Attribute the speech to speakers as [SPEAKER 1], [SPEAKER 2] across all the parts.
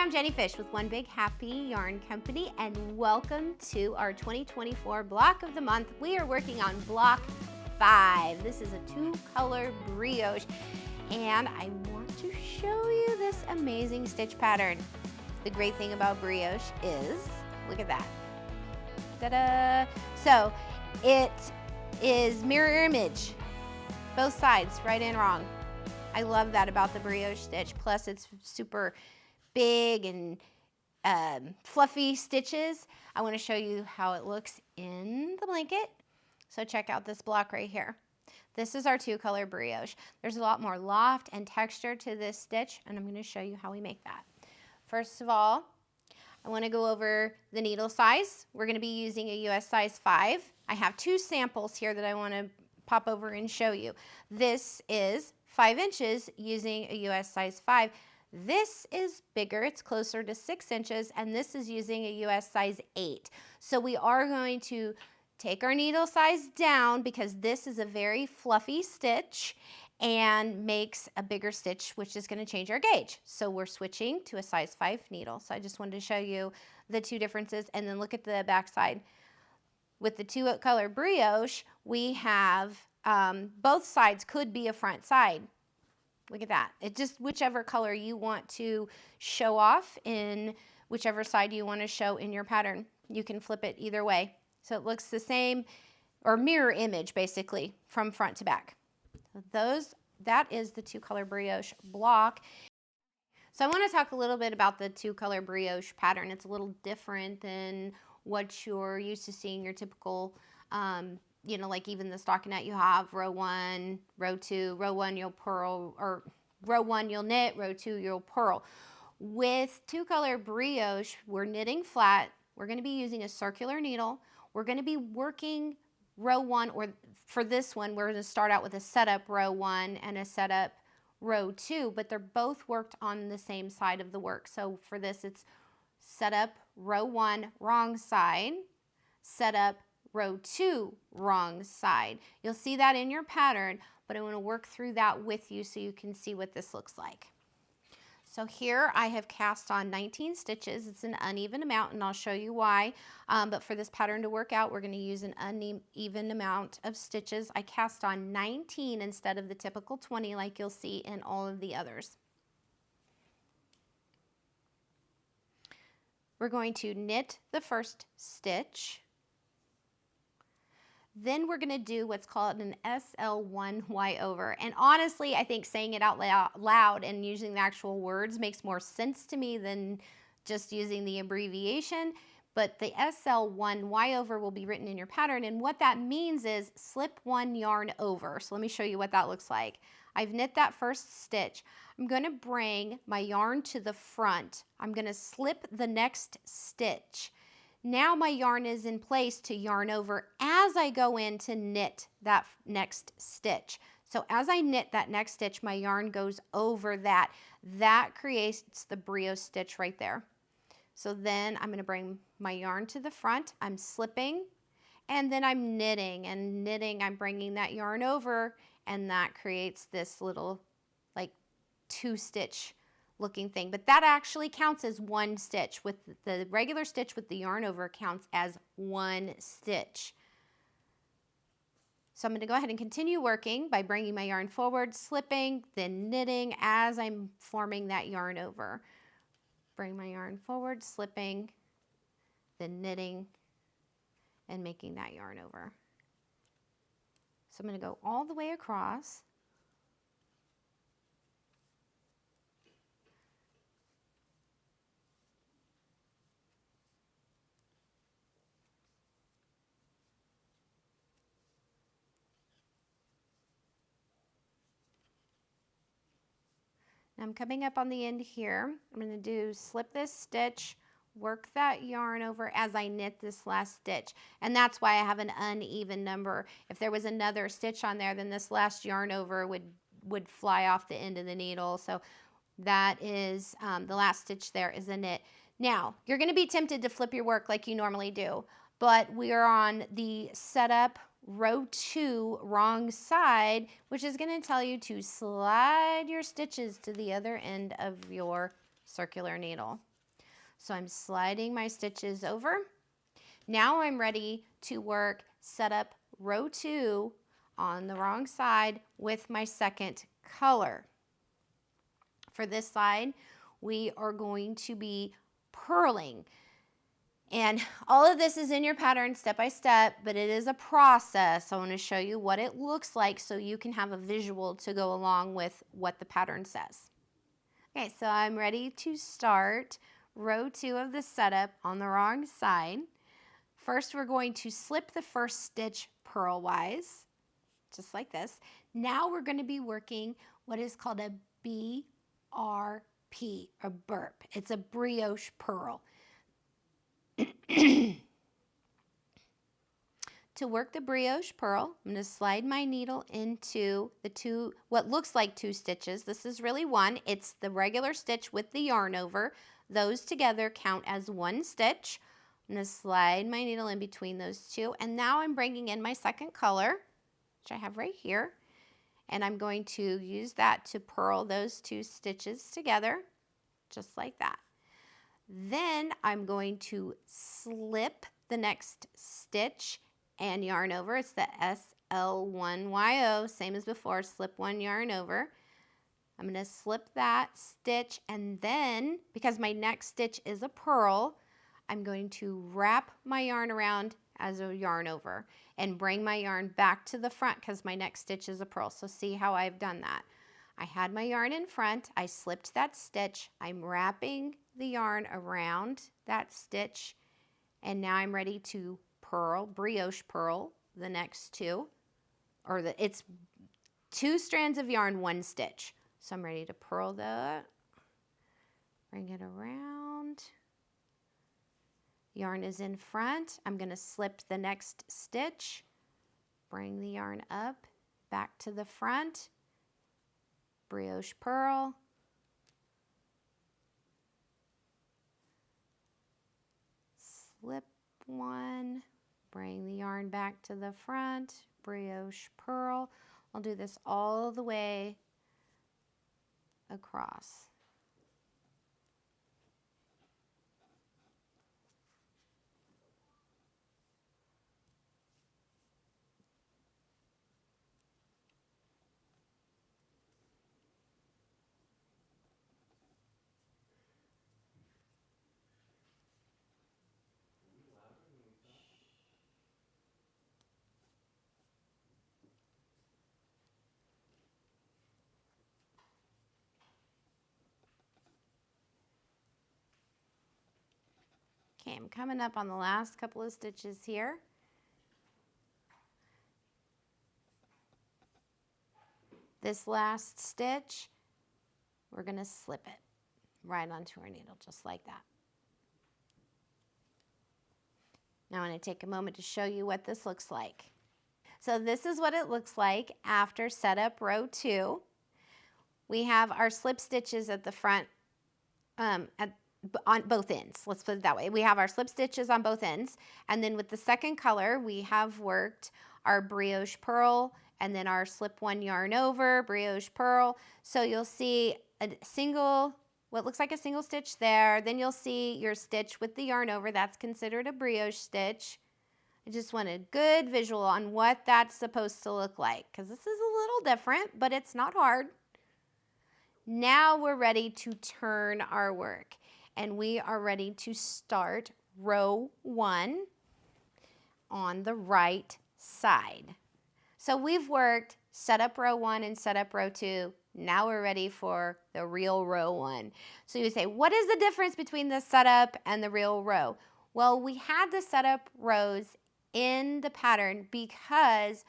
[SPEAKER 1] I'm Jenny Fish with One Big Happy Yarn Company, and welcome to our 2024 block of the month. We are working on block 5. This is a 2-color brioche, and I want to show you this amazing stitch pattern. The great thing about brioche is, look at that. Ta-da! So it is mirror image, both sides, right and wrong. I love that about the brioche stitch. Plus it's super big and fluffy stitches. I want to show you how it looks in the blanket. So check out this block right here. This is our 2-color brioche. There's a lot more loft and texture to this stitch, and I'm going to show you how we make that. First of all, I want to go over the needle size. We're going to be using a US size 5. I have 2 samples here that I want to pop over and show you. This is 5 inches using a US size 5. This is bigger, it's closer to 6 inches, and this is using a US size 8. So we are going to take our needle size down because this is a very fluffy stitch and makes a bigger stitch, which is going to change our gauge. So we're switching to a size 5 needle. So I just wanted to show you the 2 differences, and then look at the back side. With the 2-color brioche, we have both sides could be a front side. Look at that. It just, whichever color you want to show off in whichever side you want to show in your pattern. You can flip it either way. So it looks the same, or mirror image basically, from front to back. That is the 2-color brioche block. So I want to talk a little bit about the 2-color brioche pattern. It's a little different than what you're used to seeing your typical you know, like even the stockinette you have, row 1, row 2, row 1 you'll purl, or row 1 you'll knit, row 2 you'll purl. With 2-color brioche, we're knitting flat. We're going to be using a circular needle. We're going to be working row 1, or for this one, we're going to start out with a setup row 1 and a setup row 2, but they're both worked on the same side of the work. So for this, it's setup row 1, wrong side, setup row 2, wrong side. You'll see that in your pattern, but I want to work through that with you so you can see what this looks like. So here I have cast on 19 stitches. It's an uneven amount, and I'll show you why. But for this pattern to work out, we're going to use an uneven amount of stitches. I cast on 19 instead of the typical 20 like you'll see in all of the others. We're going to knit the first stitch. Then we're going to do what's called an SL1Y over. And honestly, I think saying it out loud and using the actual words makes more sense to me than just using the abbreviation. But the SL1Y over will be written in your pattern. And what that means is slip 1 yarn over. So let me show you what that looks like. I've knit that first stitch. I'm going to bring my yarn to the front. I'm going to slip the next stitch. Now my yarn is in place to yarn over as I go in to knit that next stitch. So as I knit that next stitch, my yarn goes over that. That creates the brioche stitch right there. So then I'm going to bring my yarn to the front. I'm slipping, and then I'm knitting. And knitting, I'm bringing that yarn over, and that creates this little like 2-stitch looking thing, but that actually counts as 1 stitch. With the regular stitch with the yarn over counts as 1 stitch. So I'm going to go ahead and continue working by bringing my yarn forward, slipping, then knitting as I'm forming that yarn over. Bring my yarn forward, slipping, then knitting, and making that yarn over. So I'm going to go all the way across. I'm coming up on the end here. I'm going to do slip this stitch, work that yarn over as I knit this last stitch. And that's why I have an uneven number. If there was another stitch on there, then this last yarn over would fly off the end of the needle. So that is the last stitch there is a knit. Now, you're going to be tempted to flip your work like you normally do, but we are on the setup row 2 wrong side, which is going to tell you to slide your stitches to the other end of your circular needle. So I'm sliding my stitches over. Now I'm ready to work setup row 2 on the wrong side with my second color. For this side, we are going to be purling. And all of this is in your pattern step by step, but it is a process. I want to show you what it looks like so you can have a visual to go along with what the pattern says. Okay, so I'm ready to start row 2 of the setup on the wrong side. First, we're going to slip the first stitch purlwise, just like this. Now we're going to be working what is called a BRP, a burp. It's a brioche purl. To work the brioche purl, I'm going to slide my needle into the what looks like 2 stitches. This is really 1. It's the regular stitch with the yarn over. Those together count as 1 stitch. I'm going to slide my needle in between those 2. And now I'm bringing in my second color, which I have right here. And I'm going to use that to purl those 2 stitches together, just like that. Then I'm going to slip the next stitch and yarn over. It's the SL1YO, same as before, slip 1, yarn over. I'm going to slip that stitch, and then, because my next stitch is a purl, I'm going to wrap my yarn around as a yarn over and bring my yarn back to the front because my next stitch is a purl. So see how I've done that. I had my yarn in front, I slipped that stitch, I'm wrapping the yarn around that stitch, and now I'm ready to purl, brioche purl, the next 2, or it's 2 strands of yarn, 1 stitch. So I'm ready to purl that, bring it around. Yarn is in front. I'm going to slip the next stitch, bring the yarn up, back to the front, brioche purl, slip 1, bring the yarn back to the front, brioche purl. I'll do this all the way across. Okay, I'm coming up on the last couple of stitches here. This last stitch, we're going to slip it right onto our needle, just like that. Now I'm going to take a moment to show you what this looks like. So this is what it looks like after setup row 2. We have our slip stitches at the front, on both ends. Let's put it that way. We have our slip stitches on both ends, and then with the second color, we have worked our brioche purl, and then our slip 1, yarn over, brioche purl. So you'll see a single, what looks like a single stitch there. Then you'll see your stitch with the yarn over. That's considered a brioche stitch. I just want a good visual on what that's supposed to look like, because this is a little different, but it's not hard. Now we're ready to turn our work, and we are ready to start row 1 on the right side. So we've worked setup row 1 and setup row 2. Now we're ready for the real row 1. So you say, what is the difference between the setup and the real row? Well, we had the setup rows in the pattern because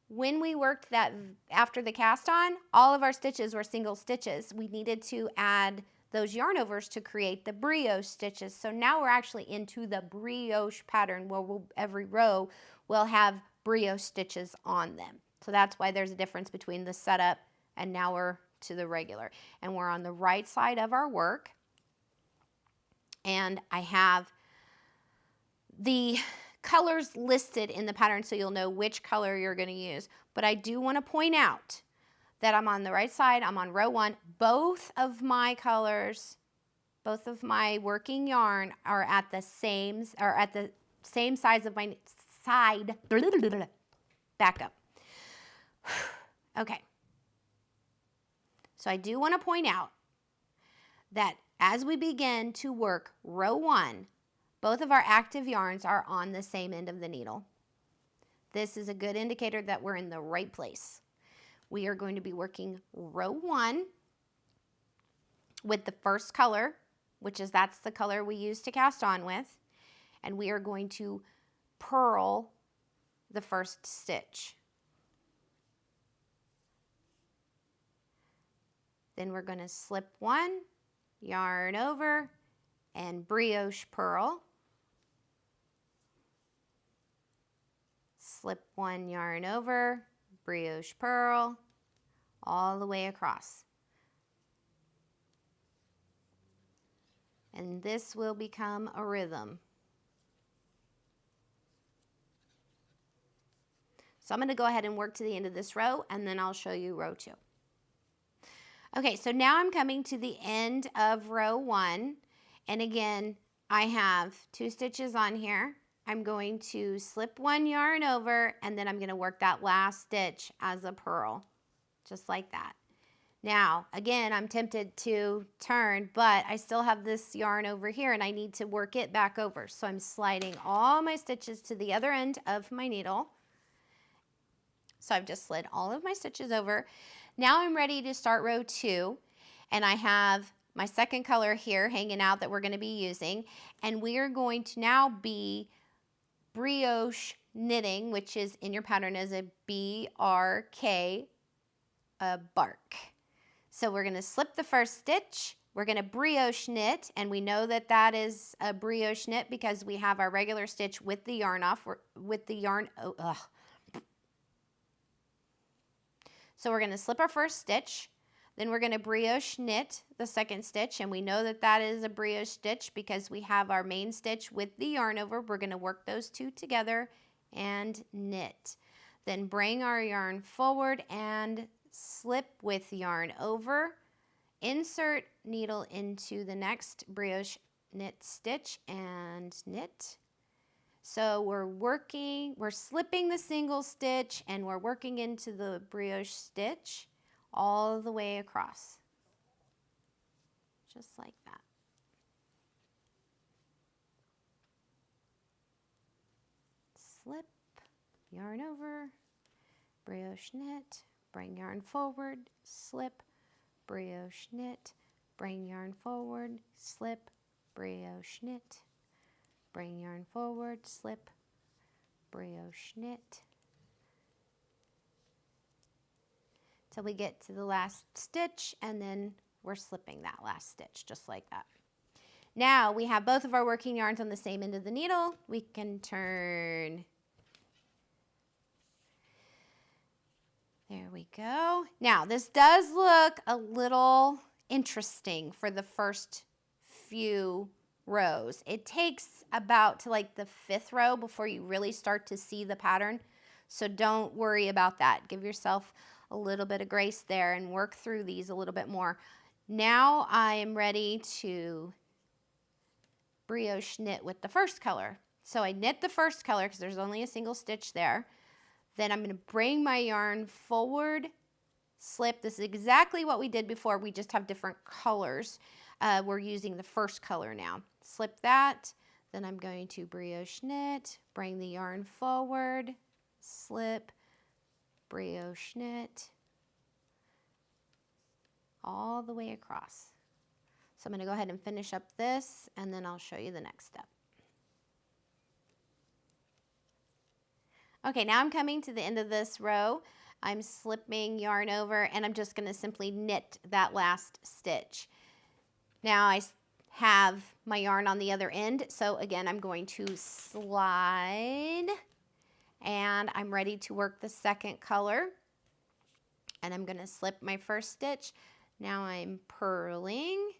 [SPEAKER 1] when we worked that after the cast on, all of our stitches were single stitches. We needed to add those yarn overs to create the brioche stitches. So now we're actually into the brioche pattern where every row will have brioche stitches on them. So that's why there's a difference between the setup and now we're to the regular. And we're on the right side of our work. And I have the colors listed in the pattern so you'll know which color you're going to use. But I do want to point out that I'm on the right side. I'm on row 1. Both of my colors Both of my working yarn are at the same size of my side. Back up. Okay. So I do want to point out that as we begin to work row 1, both of our active yarns are on the same end of the needle. This is a good indicator that we're in the right place. We are going to be working row 1 with the first color, that's the color we use to cast on with, and we are going to purl the first stitch. Then we're going to slip 1, yarn over, and brioche purl. Slip 1, yarn over, brioche purl, all the way across. And this will become a rhythm. So I'm going to go ahead and work to the end of this row, and then I'll show you row 2. Okay, so now I'm coming to the end of row 1, and again, I have 2 stitches on here. I'm going to slip 1 yarn over, and then I'm going to work that last stitch as a purl, just like that. Now, again, I'm tempted to turn, but I still have this yarn over here, and I need to work it back over. So I'm sliding all my stitches to the other end of my needle. So I've just slid all of my stitches over. Now I'm ready to start row 2, and I have my second color here hanging out that we're going to be using, and we are going to now be brioche knitting, which is in your pattern as a B-R-K, a bark. So we're going to slip the first stitch, we're going to brioche knit, and we know that that is a brioche knit because we have our regular stitch with the yarn off, So we're going to slip our first stitch, then we're going to brioche knit the second stitch, and we know that that is a brioche stitch because we have our main stitch with the yarn over. We're going to work those two together and knit. Then bring our yarn forward and slip with yarn over, insert needle into the next brioche knit stitch and knit. So we're slipping the single stitch and we're working into the brioche stitch all the way across, just like that. Slip, yarn over, brioche knit, bring yarn forward, slip, brioche knit, bring yarn forward, slip, brioche knit, bring yarn forward, slip, brioche knit, till we get to the last stitch, and then we're slipping that last stitch just like that. Now we have both of our working yarns on the same end of the needle. We can turn. There we go. Now this does look a little interesting for the first few rows. It takes about to like the 5th row before you really start to see the pattern. So don't worry about that. Give yourself a little bit of grace there and work through these a little bit more. Now I am ready to brioche knit with the first color. So I knit the first color because there's only a single stitch there. Then I'm going to bring my yarn forward, slip. This is exactly what we did before. We just have different colors. We're using the first color now. Slip that. Then I'm going to brioche knit, bring the yarn forward, slip, brioche knit, all the way across. So I'm going to go ahead and finish up this, and then I'll show you the next step. Okay, now I'm coming to the end of this row. I'm slipping yarn over, and I'm just going to simply knit that last stitch. Now I have my yarn on the other end, so again, I'm going to slide, and I'm ready to work the second color. And I'm going to slip my first stitch. Now I'm purling.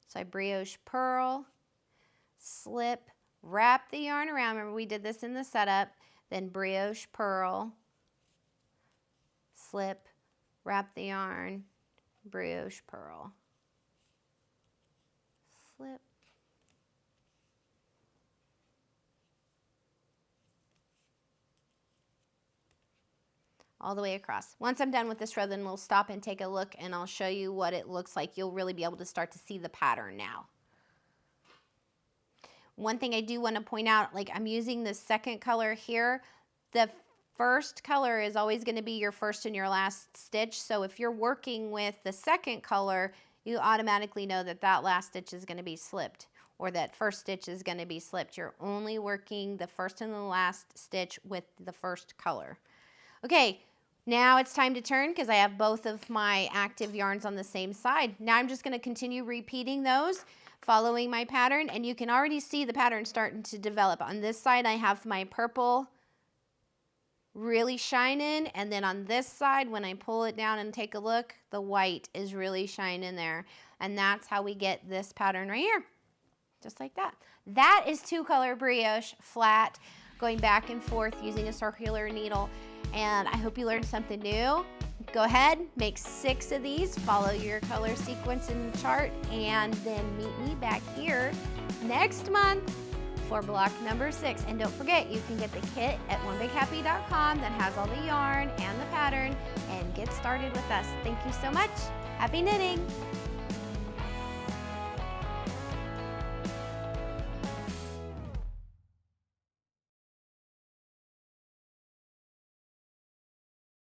[SPEAKER 1] So I brioche purl, slip, wrap the yarn around. Remember we did this in the setup. Then brioche purl, slip, wrap the yarn, brioche purl. slip. All the way across. Once I'm done with this row, then we'll stop and take a look and I'll show you what it looks like. You'll really be able to start to see the pattern now. One thing I do want to point out, like I'm using the second color here. The first color is always going to be your first and your last stitch. So if you're working with the second color, you automatically know that that last stitch is going to be slipped, or that first stitch is going to be slipped. You're only working the first and the last stitch with the first color. Okay, now it's time to turn because I have both of my active yarns on the same side. Now I'm just going to continue repeating those, following my pattern, and you can already see the pattern starting to develop. On this side, I have my purple really shining, and then on this side, when I pull it down and take a look, the white is really shining there, and that's how we get this pattern right here, just like that. That is 2-color brioche flat, going back and forth using a circular needle, and I hope you learned something new. Go ahead, make 6 of these, follow your color sequence and chart, and then meet me back here next month for block number 6. And don't forget, you can get the kit at onebighappy.com that has all the yarn and the pattern, and get started with us. Thank you so much. Happy knitting!